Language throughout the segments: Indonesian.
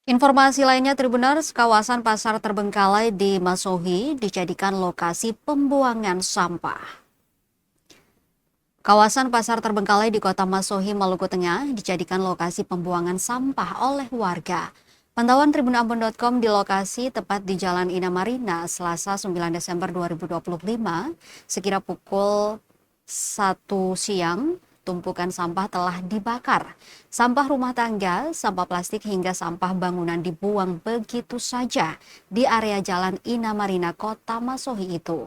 Informasi lainnya, Tribuners, kawasan pasar terbengkalai di Masohi dijadikan lokasi pembuangan sampah. Kawasan pasar terbengkalai di kota Masohi, Maluku Tengah dijadikan lokasi pembuangan sampah oleh warga. Pantauan tribunambon.com di lokasi tepat di Jalan Ina Marina, Selasa 9 Desember 2025, sekira pukul 1 siang, tumpukan sampah telah dibakar. Sampah rumah tangga, sampah plastik hingga sampah bangunan dibuang begitu saja di area Jalan Ina Marina, kota Masohi itu.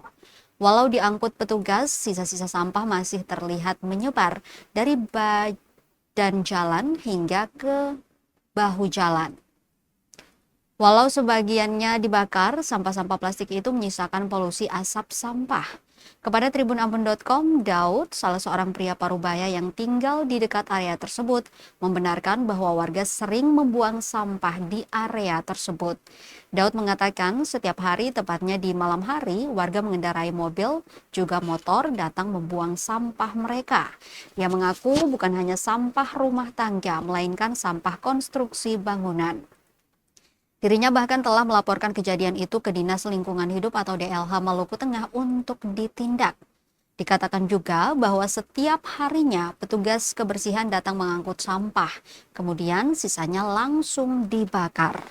Walau diangkut petugas, sisa-sisa sampah masih terlihat menyebar dari badan jalan hingga ke bahu jalan. Walau sebagiannya dibakar, sampah-sampah plastik itu menyisakan polusi asap sampah. Kepada tribunambon.com, Daud, salah seorang pria Parubaya yang tinggal di dekat area tersebut, membenarkan bahwa warga sering membuang sampah di area tersebut. Daud mengatakan setiap hari, tepatnya di malam hari, warga mengendarai mobil, juga motor datang membuang sampah mereka. Ia mengaku bukan hanya sampah rumah tangga, melainkan sampah konstruksi bangunan. Dirinya bahkan telah melaporkan kejadian itu ke Dinas Lingkungan Hidup atau DLH Maluku Tengah untuk ditindak. Dikatakan juga bahwa setiap harinya petugas kebersihan datang mengangkut sampah, kemudian sisanya langsung dibakar.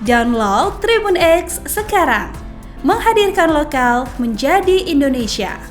Download Tribun X sekarang, menghadirkan lokal menjadi Indonesia.